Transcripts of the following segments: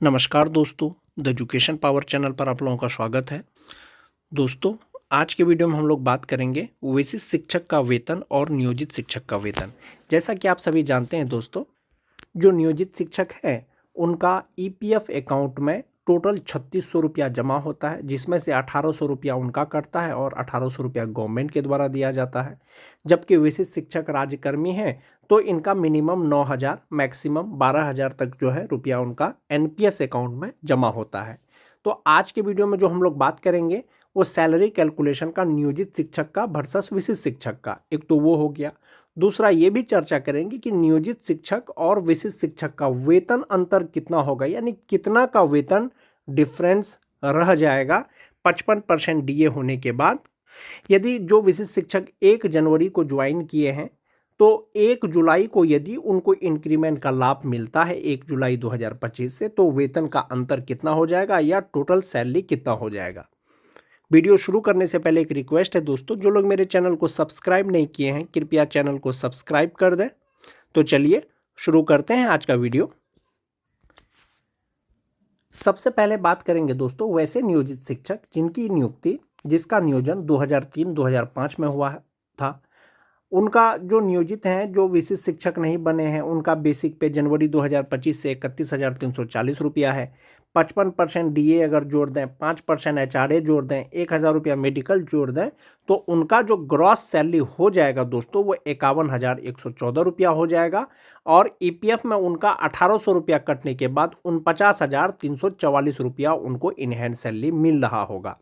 नमस्कार दोस्तों, the education power channel पर आप लोगों का स्वागत है। दोस्तों, आज के वीडियो में हम लोग बात करेंगे विशिष्ट शिक्षक का वेतन और नियोजित शिक्षक का वेतन। जैसा कि आप सभी जानते हैं दोस्तों, जो नियोजित शिक्षक है उनका ईपीएफ अकाउंट में टोटल 3600 रुपया जमा होता है, जिसमें से 1800 रुपया उनका कटता है और 1800 रुपया गवर्नमेंट के द्वारा दिया जाता है। जबकि विशिष्ट शिक्षक राज्यकर्मी हैं तो इनका मिनिमम 9000 मैक्सिमम 12000 तक जो है रुपया उनका एनपीएस अकाउंट में जमा होता है। तो आज के वीडियो में जो हम लोग बात करेंगे वो सैलरी कैलकुलेशन का नियोजित शिक्षक का वर्सेस विशिष्ट शिक्षक का। एक तो वो हो गया, दूसरा ये भी चर्चा करेंगे कि नियोजित शिक्षक और विशिष्ट शिक्षक का वेतन अंतर कितना होगा, यानी कितना का वेतन डिफरेंस रह जाएगा 55% डीए होने के बाद। यदि जो विशिष्ट शिक्षक 1 जनवरी को ज्वाइन किए हैं तो 1 जुलाई को यदि उनको इंक्रीमेंट का लाभ मिलता है 1 जुलाई 2025 से, तो वेतन का अंतर कितना हो जाएगा या टोटल सैलरी कितना हो जाएगा। वीडियो शुरू करने से पहले एक रिक्वेस्ट है दोस्तों, जो लोग मेरे चैनल को सब्सक्राइब नहीं किए हैं कृपया चैनल को सब्सक्राइब कर दें। तो चलिए शुरू करते हैं आज का वीडियो। सबसे पहले बात करेंगे दोस्तों वैसे नियोजित शिक्षक जिसका नियोजन 2003-2005 में हुआ था। उनका जो नियोजित हैं, जो विशिष्ट शिक्षक नहीं बने हैं, उनका बेसिक पे जनवरी 2025 से 31,340 रुपया है। 55% डीए अगर जोड़ दें, 5% एचआरए जोड़ दें, 1000 रुपया मेडिकल जोड़ दें, तो उनका जो ग्रॉस सैलरी हो जाएगा दोस्तों वो 51,114 रुपया हो जाएगा। और ईपीएफ में उनका 1800 रुपया कटने के बाद 49,344 रुपया उनको इनहैंड सैलरी मिल रहा होगा।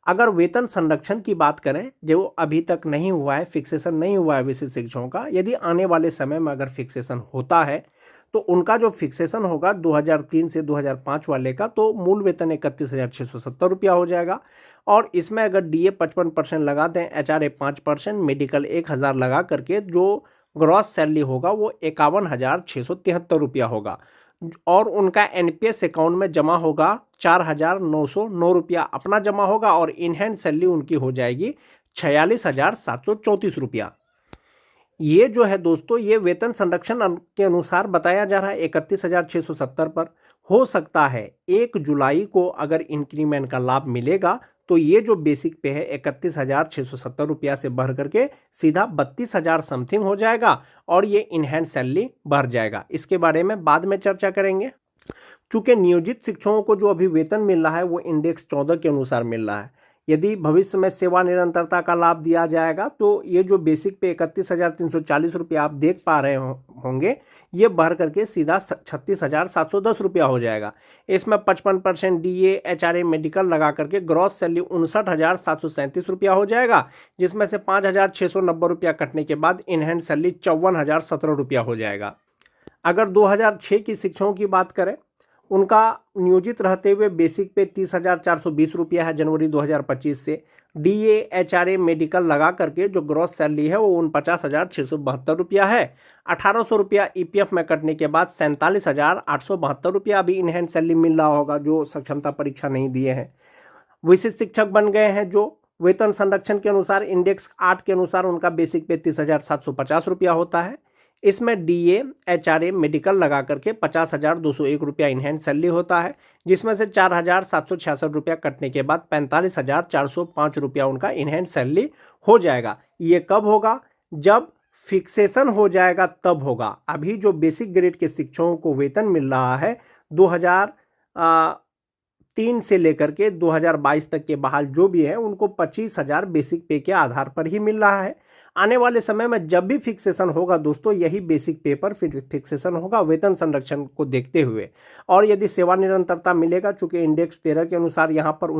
अगर वेतन संरक्षण की बात करें, जो अभी तक नहीं हुआ है, फिक्सेशन नहीं हुआ है विशिष्ट शिक्षकों का, यदि आने वाले समय में अगर फिक्सेशन होता है तो उनका जो फिक्सेशन होगा 2003 से 2005 वाले का, तो मूल वेतन 31,670 रुपया हो जाएगा। और इसमें अगर डीए 55% लगा दें, एचआरए 5%, मेडिकल 1000 लगा करके जो ग्रॉस सैलरी होगा वो 51,673 रुपया होगा। और उनका एनपीएस अकाउंट में जमा होगा 4,909 रुपया अपना जमा होगा और इनहैंड सैलरी उनकी हो जाएगी 46,734 रुपया। ये जो है दोस्तों, ये वेतन संरक्षण के अनुसार बताया जा रहा है 31,670 पर। हो सकता है 1 जुलाई को अगर इंक्रीमेंट का लाभ मिलेगा तो ये जो बेसिक पे है 31,670 रुपया से बढ़ करके सीधा 32,000 समथिंग हो जाएगा और ये इनहैंड सैलरी बढ़ जाएगा। इसके बारे में बाद में चर्चा करेंगे। चूंकि नियोजित शिक्षकों को जो अभी वेतन मिल रहा है वो इंडेक्स 14 के अनुसार मिल रहा है। यदि भविष्य में सेवा निरंतरता का लाभ दिया जाएगा तो ये जो बेसिक पे 31,340 रुपया आप देख पा रहे होंगे, ये बढ़ करके सीधा 36,710 रुपया हो जाएगा। इसमें 55% डीए एचआरए मेडिकल लगा करके ग्रॉस सैलरी 59,737 रुपया हो जाएगा, जिसमें से 5,690 रुपया कटने के बाद इनहैंड सैलरी 54,017 रुपया हो जाएगा। अगर 2006 की शिक्षकों की बात करें, उनका नियोजित रहते हुए बेसिक पे 30,420 रुपया है जनवरी 2025 से। डीए एचआरए मेडिकल लगा करके जो ग्रॉस सैलरी है वो 49,672 रुपया है। 1800 रुपया ईपीएफ में कटने के बाद 47,872 रुपया अभी इनहैंड सैलरी मिल रहा होगा जो सक्षमता परीक्षा नहीं दिए हैं। विशिष्ट शिक्षक बन गए हैं जो वेतन संरक्षण के अनुसार इंडेक्स 8 के अनुसार उनका बेसिक पे 30,750 रुपया होता है। इसमें डीए एचआरए मेडिकल लगा करके 50,201 रुपया इनहैंड सैलरी होता है, जिसमें से 4,766 रुपया कटने के बाद 45,405 रुपया उनका इनहैंड सैलरी हो जाएगा। ये कब होगा? जब फिक्सेशन हो जाएगा तब होगा। अभी जो बेसिक ग्रेड के शिक्षकों को वेतन मिल रहा है 2003 से लेकर के 2022 तक के बहाल जो भी है उनको 25,000 बेसिक पे के आधार पर ही मिल रहा है। आने वाले समय में जब भी फिक्सेशन होगा दोस्तों, यही बेसिक पे पर फिक्सेशन होगा वेतन संरक्षण को देखते हुए। और यदि सेवा निरंतरता मिलेगा, चूंकि इंडेक्स 13 के अनुसार यहाँ पर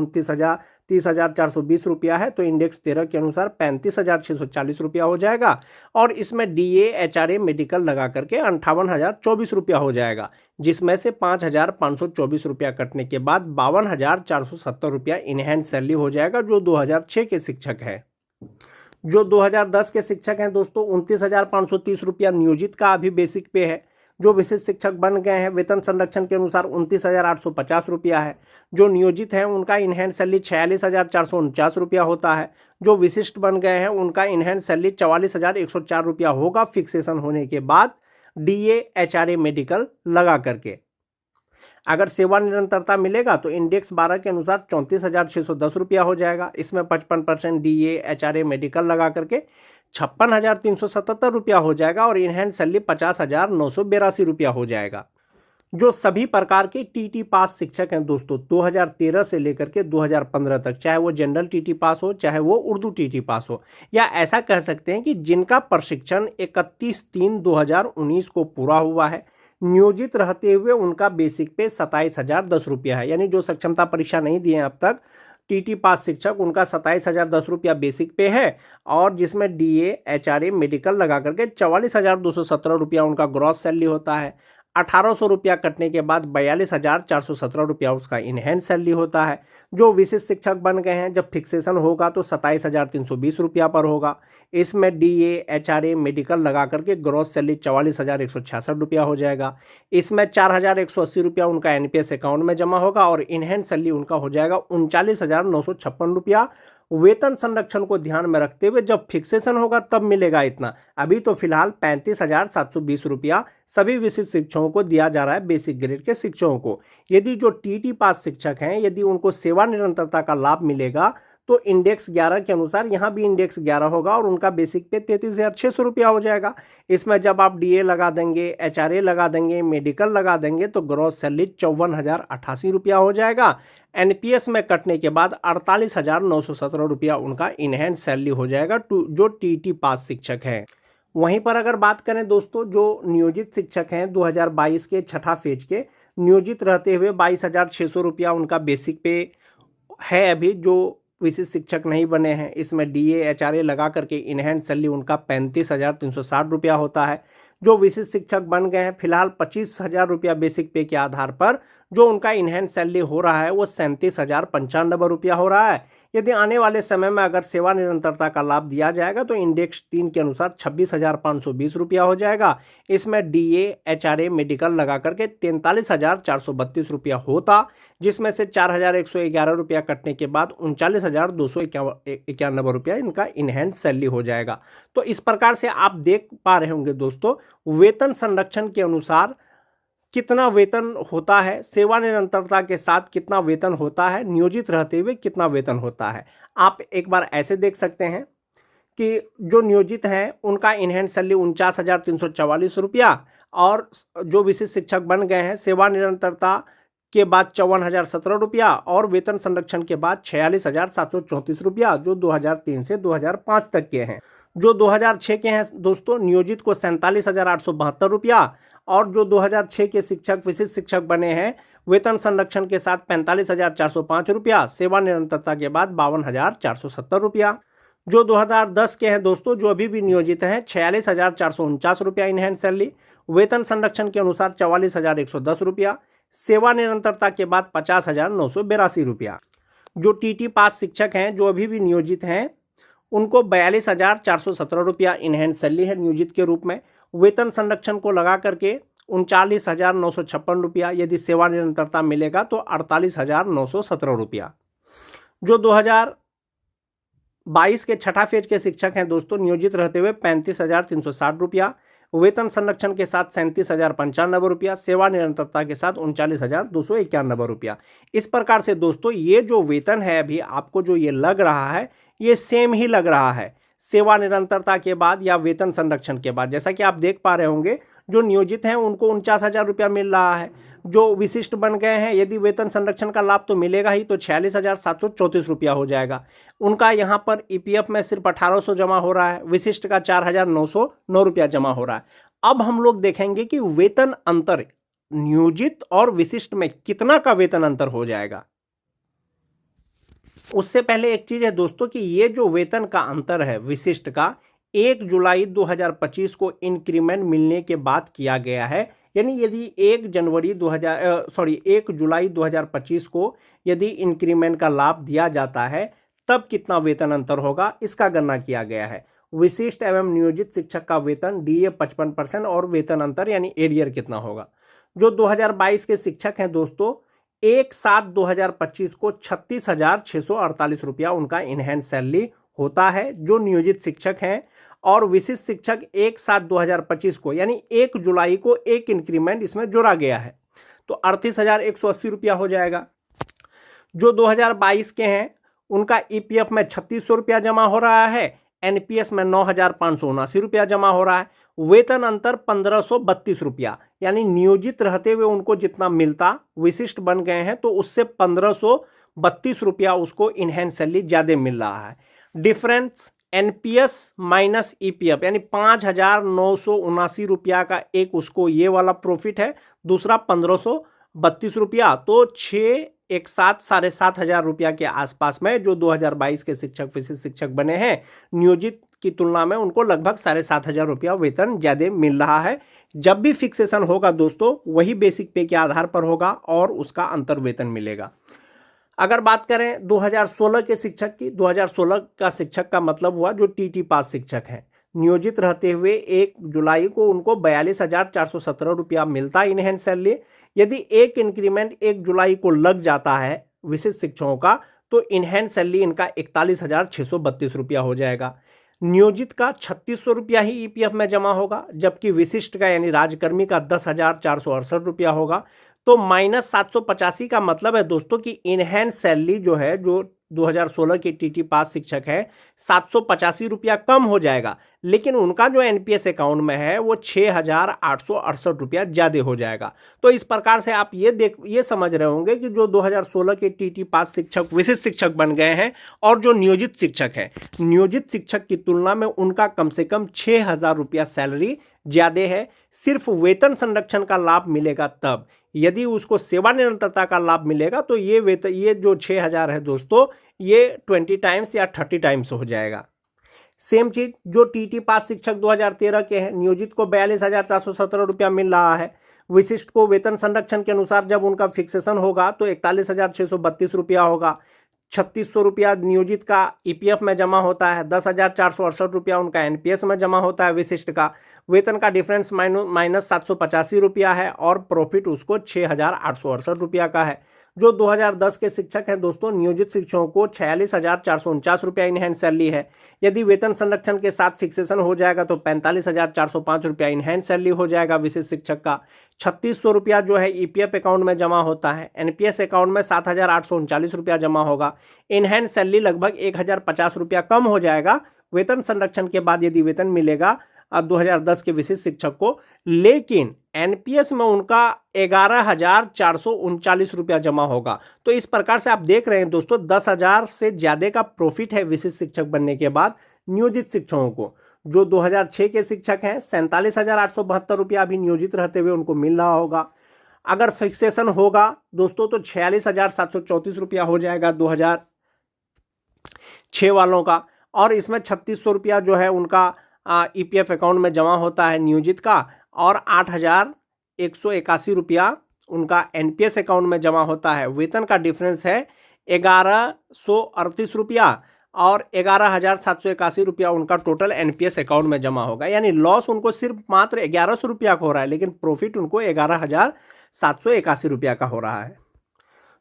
30,420 रुपया है, तो इंडेक्स 13 के अनुसार 35,640 रुपया हो जाएगा। और इसमें डीए एचआरए मेडिकल लगा करके 58,024 रुपया हो जाएगा, जिसमें से 5,524 रुपया कटने के बाद 52,470 रुपया इनहैंड सैलरी हो जाएगा जो 2006 के शिक्षक है। जो 2010 के शिक्षक हैं दोस्तों, 29,530 रुपया नियोजित का अभी बेसिक पे है। जो विशिष्ट शिक्षक बन गए हैं वेतन संरक्षण के अनुसार 29,850 रुपया है। जो नियोजित हैं उनका इनहैंड सैलरी 46,449 रुपया होता है। जो विशिष्ट बन गए हैं उनका इनहैंड सैलरी 44,104 रुपया होगा फिक्सेशन होने के बाद डीए एचआरए मेडिकल लगा करके। अगर सेवा निरंतरता मिलेगा तो इंडेक्स 12 के अनुसार 34,610 रुपया हो जाएगा। इसमें 55% DA HRA मेडिकल लगा करके 56,377 रुपया हो जाएगा और इनहैंड सैलरी 50,982 रुपया हो जाएगा। जो सभी प्रकार के टीटी पास शिक्षक हैं दोस्तों 2013 से लेकर के 2015 तक, चाहे वो जनरल टीटी पास हो चाहे वो उर्दू टीटी पास हो, या ऐसा कह सकते हैं कि जिनका प्रशिक्षण 31/3/2019 को पूरा हुआ है, नियोजित रहते हुए उनका बेसिक पे 27,010 रुपया है। यानी जो सक्षमता परीक्षा नहीं दिए हैं अब तक टीटी पास शिक्षक, उनका 27,010 रुपया बेसिक पे है और जिसमें DA HRA मेडिकल लगा करके 44,217 रुपया उनका ग्रॉस सैलरी होता है। 1,800 रुपया कटने के बाद 42,417 रुपया उसका इनहैंड सैलरी होता है। जो विशिष्ट शिक्षक बन गए हैं, जब फिक्सेशन होगा तो 27,320 रुपया पर होगा। इसमें DA HRA मेडिकल लगा करके ग्रॉस सैलरी 44,166 रुपया हो जाएगा। इसमें 4,180 रुपया उनका NPS अकाउंट में जमा होगा और इनहैंड सैलरी उनका हो जाएगा 39,956 रुपया। वेतन संरक्षण को ध्यान में रखते हुए जब फिक्सेशन होगा तब मिलेगा इतना। अभी तो फिलहाल 35,720 रुपया सभी विशिष्ट शिक्षकों को दिया जा रहा है, बेसिक ग्रेड के शिक्षकों को। यदि जो टीटी पास शिक्षक हैं, यदि उनको सेवा निरंतरता का लाभ मिलेगा तो इंडेक्स 11 के अनुसार यहाँ भी इंडेक्स 11 होगा और उनका बेसिक पे 33,600 रुपया हो जाएगा। इसमें जब आप DA लगा देंगे, HRA लगा देंगे, मेडिकल लगा देंगे तो ग्रॉस सैलरी 54,088 रुपया हो जाएगा। NPS में कटने के बाद 48,917 रुपया उनका इनहैंड सैलरी हो जाएगा जो टीटी पास शिक्षक हैं। वहीं पर अगर बात करें दोस्तों, जो नियोजित शिक्षक हैं 2022 के छठा फेज के, नियोजित रहते हुए 22,600 रुपया उनका बेसिक पे है अभी, जो विशिष्ट शिक्षक नहीं बने हैं। इसमें DA HRA लगा करके इनहैंड सैलरी उनका 35,360 रुपया होता है। जो विशिष्ट शिक्षक बन गए हैं फिलहाल 25,000 रुपया बेसिक पे के आधार पर जो उनका इनहैंड सैलरी हो रहा है वो 37,095 रुपया हो रहा है। यदि आने वाले समय में अगर सेवा निरंतरता का लाभ दिया जाएगा तो इंडेक्स 3 के अनुसार 26,520 रुपया हो जाएगा। इसमें DA HRA मेडिकल लगा करके 43,432 रुपया होता, जिसमें से 4,111 रुपया कटने के बाद 39,291 रुपया इनका इनहैंड सैलरी हो जाएगा। तो इस प्रकार से आप देख पा रहे होंगे दोस्तों, वेतन संरक्षण के अनुसार कितना वेतन होता है, सेवा निरंतरता के साथ कितना वेतन होता है, नियोजित रहते हुए कितना वेतन होता है। आप एक बार ऐसे देख सकते हैं कि जो नियोजित हैं उनका इनहैंड सैलरी 49,344 रुपया और जो विशिष्ट शिक्षक बन गए हैं सेवा निरंतरता के बाद 54,017 रुपया और वेतन संरक्षण के बाद 46,734 रुपया, जो 2003 से 2005 तक के हैं। जो 2006 के हैं दोस्तों, नियोजित को 47,872 रुपया और जो 2006 के शिक्षक विशिष्ट शिक्षक बने हैं वेतन संरक्षण के साथ 45,405 रुपया, सेवा निरंतरता के बाद 52,470 रुपया। जो 2010 के हैं दोस्तों, जो अभी भी नियोजित हैं 46,449 रुपया इनहैंड सैलरी, वेतन संरक्षण के अनुसार 44,110 रुपया, सेवा निरंतरता के बाद 50,982 रुपया। जो टीटी पास शिक्षक हैं जो अभी भी नियोजित हैं उनको 42,417 रुपया इनहैंड सैलरी है नियोजित के रूप में। वेतन संरक्षण को लगा करके 39,956 रुपया, यदि सेवा निरंतरता मिलेगा तो 48,917 रुपया। जो 2022 के छठा फेज के शिक्षक हैं दोस्तों, नियोजित रहते हुए 35,360 रुपया, वेतन संरक्षण के साथ 37,095 रुपया, सेवा निरंतरता के साथ 39,291 रुपया। इस प्रकार से दोस्तों ये जो वेतन है अभी आपको जो ये लग रहा है ये सेम ही लग रहा है सेवा निरंतरता के बाद या वेतन संरक्षण के बाद। जैसा कि आप देख पा रहे होंगे जो नियोजित हैं उनको 49,000 रुपया मिल रहा है। जो विशिष्ट बन गए हैं यदि वेतन संरक्षण का लाभ तो मिलेगा ही, तो 46,734 रुपया हो जाएगा। उनका यहाँ पर EPF में सिर्फ 1,800 जमा हो रहा है, विशिष्ट का 4,909 रुपया जमा हो रहा है। अब हम लोग देखेंगे कि वेतन अंतर नियोजित और विशिष्ट में कितना का वेतन अंतर हो जाएगा। उससे पहले एक चीज है दोस्तों कि ये जो वेतन का अंतर है विशिष्ट का 1 जुलाई 2025 को इंक्रीमेंट मिलने के बाद किया गया है। यानी यदि 1 जुलाई 2025 को यदि इंक्रीमेंट का लाभ दिया जाता है तब कितना वेतन अंतर होगा इसका गणना किया गया है। विशिष्ट एवं नियोजित शिक्षक का वेतन DA 55% और वेतन अंतर यानी एरियर कितना होगा। जो 2022 के शिक्षक हैं दोस्तों 1/7/2025 को 36,648 रुपया उनका इनहैंड सैलरी होता है जो नियोजित शिक्षक हैं। और विशिष्ट शिक्षक 1/7/2025 को यानी 1 जुलाई को एक इंक्रीमेंट इसमें जोड़ा गया है। तो 38,180 रुपया हो जाएगा। जो 2022 के हैं उनका ईपीएफ में 3600 रुपया जमा हो रहा है, एनपीएस में 9,579 रुपया जमा हो रहा है। वेतन अंतर 1532 रुपया, यानी नियोजित रहते हुए उनको जितना मिलता, विशिष्ट बन गए हैं तो उससे 1532 रुपया उसको इनहेंस सैलरी ज्यादा मिल रहा है। डिफरेंस एनपीएस माइनस ईपीएफ, यानी 5,979 रुपया का एक उसको ये वाला प्रॉफिट है, दूसरा 1532 रुपया, तो 7,500 रुपया के आसपास में जो 2022 के शिक्षक विशिष्ट शिक्षक बने हैं नियोजित की तुलना में उनको लगभग 7,500 रुपया वेतन ज्यादा मिल रहा है। जब भी फिक्सेशन होगा दोस्तों वही बेसिक पे के आधार पर होगा और उसका अंतर वेतन मिलेगा। अगर बात करें 2016 के शिक्षक की, 2016 का शिक्षक का मतलब हुआ जो टीटी पास शिक्षक हैं, नियोजित रहते हुए 1 जुलाई को उनको 42,417 रुपया मिलता इनहेंस सैलरी। यदि एक इंक्रीमेंट 1 जुलाई को लग जाता है विशिष्ट शिक्षकों का तो इनहेंस सैलरी इनका 41,632 रुपया हो जाएगा। नियोजित का 3600 रुपया ही ईपीएफ में जमा होगा, जबकि विशिष्ट का यानी राजकर्मी का 10,468 रुपया होगा। तो -785 का मतलब है दोस्तों कि इनहेंस सैलरी जो है, जो 2016 के टीटी पास शिक्षक है, 785 रुपया कम हो जाएगा, लेकिन उनका जो एनपीएस अकाउंट में है वो 6,868 रुपया ज्यादा हो जाएगा। तो इस प्रकार से आप ये समझ रहे होंगे कि जो 2016 के टीटी पास शिक्षक विशिष्ट शिक्षक बन गए हैं और जो नियोजित शिक्षक हैं, नियोजित शिक्षक की तुलना में उनका कम से कम 6,000 रुपया सैलरी ज्यादा है। सिर्फ वेतन संरक्षण का लाभ मिलेगा तब, यदि उसको सेवा निरंतरता का लाभ मिलेगा तो ये जो 6,000 है दोस्तों ये 20 टाइम्स या 30 टाइम्स हो जाएगा। सेम चीज जो टीटी पास शिक्षक 2013 के हैं, नियोजित को 42,417 रुपया मिल रहा है, विशिष्ट को वेतन संरक्षण के अनुसार जब उनका फिक्सेशन होगा तो 41,632 रुपया होगा। 3600 रुपया नियोजित का ईपीएफ में जमा होता है, 10,468 रुपया उनका एनपीएस में जमा होता है विशिष्ट का। वेतन का डिफरेंस माइनस 785 रुपया है और प्रॉफिट उसको 6,868 रुपया का है। जो 2010 के शिक्षक हैं दोस्तों, नियोजित शिक्षकों को 46,449 रुपया इनहेंस सैलरी है। यदि वेतन संरक्षण के साथ फिक्सेशन हो जाएगा तो 45,405 रुपया इनहेंस सैलरी हो जाएगा विशिष्ट शिक्षक का। 3600 रुपया जो है ईपीएफ अकाउंट में जमा होता है, एनपीएस अकाउंट में 7,839 रुपया जमा होगा। इनहेंस सैलरी लगभग 1,050 रुपया कम हो जाएगा वेतन संरक्षण के बाद यदि वेतन मिलेगा 2010 के विशिष्ट शिक्षक को, लेकिन एनपीएस में उनका 11,439 रुपया जमा होगा। तो इस प्रकार से आप देख रहे हैं दोस्तों 10,000 से ज्यादा का प्रॉफिट है विशिष्ट शिक्षक बनने के बाद नियोजित शिक्षकों को। जो 2006 के शिक्षक हैं 47,872 रुपया अभी नियोजित रहते हुए उनको मिल रहा होगा। अगर फिक्सेशन होगा दोस्तों तो 46,734 रुपया हो जाएगा 2006 वालों का, और इसमें 3600 रुपया जो है उनका ईपीएफ अकाउंट में जमा होता है नियोजित का, और 8,181 रुपया उनका एनपीएस अकाउंट में जमा होता है। वेतन का डिफरेंस है 1,138 रुपया और 11,781 रुपया उनका टोटल एनपीएस अकाउंट में जमा होगा। यानी लॉस उनको सिर्फ मात्र 1,100 रुपया का हो रहा है, लेकिन प्रॉफिट उनको 11,781 रुपया का हो रहा है।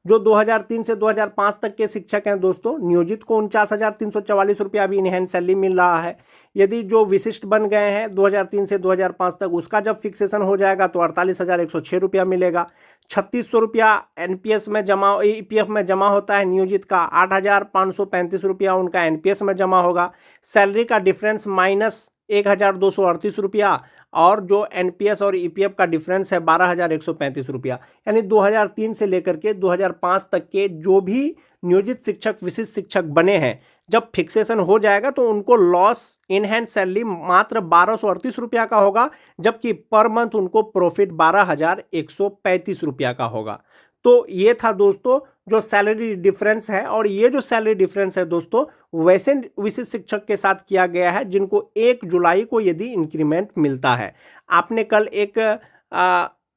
जो 2003 से 2005 तक के शिक्षक हैं दोस्तों, नियोजित को 49,344 रुपया अभी इनहेंस सैलरी मिल रहा है। यदि जो विशिष्ट बन गए हैं 2003 से 2005 तक, उसका जब फिक्सेशन हो जाएगा तो 48,106 रुपया मिलेगा। 3600 रुपया एनपीएस में जमा ईपीएफ में जमा होता है नियोजित का, 8,535 रुपया उनका एनपीएस में जमा होगा। सैलरी का डिफरेंस माइनस 1,238 रुपया, और जो एनपीएस और ईपीएफ का डिफरेंस है 12,135 रुपया। यानी 2003 से लेकर के 2005 तक के जो भी नियोजित शिक्षक विशिष्ट शिक्षक बने हैं, जब फिक्सेशन हो जाएगा तो उनको लॉस इनहेंस सैलरी मात्र 1,238 रुपया का होगा, जबकि पर मंथ उनको प्रॉफिट 12,135 रुपया का होगा। तो ये था दोस्तों जो सैलरी डिफरेंस है, और ये जो सैलरी डिफरेंस है दोस्तों वैसे विशिष्ट शिक्षक के साथ किया गया है जिनको 1 जुलाई को यदि इंक्रीमेंट मिलता है। आपने कल एक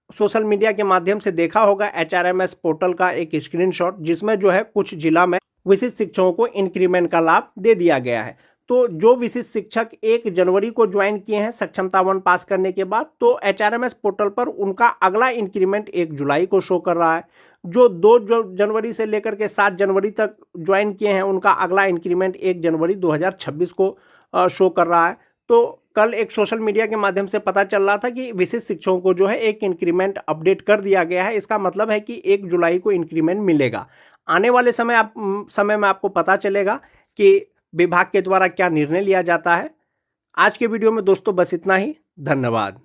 सोशल मीडिया के माध्यम से देखा होगा HRMS पोर्टल का एक स्क्रीनशॉट, जिसमें जो है कुछ जिला में विशिष्ट शिक्षकों को इंक्रीमेंट का लाभ दे दिया गया है। तो जो विशिष्ट शिक्षक 1 जनवरी को ज्वाइन किए हैं सक्षमता 1 पास करने के बाद, तो HRMS पोर्टल पर उनका अगला इंक्रीमेंट 1 जुलाई को शो कर रहा है। जो 2 जनवरी से लेकर के 7 जनवरी तक ज्वाइन किए हैं उनका अगला इंक्रीमेंट 1 जनवरी 2026 को शो कर रहा है। तो कल एक सोशल मीडिया के माध्यम से पता चल रहा था कि विशिष्ट शिक्षकों को जो है एक इंक्रीमेंट अपडेट कर दिया गया है। इसका मतलब है कि 1 जुलाई को इंक्रीमेंट मिलेगा। आने वाले समय में आपको पता चलेगा कि विभाग के द्वारा क्या निर्णय लिया जाता है। आज के वीडियो में दोस्तों बस इतना ही। धन्यवाद।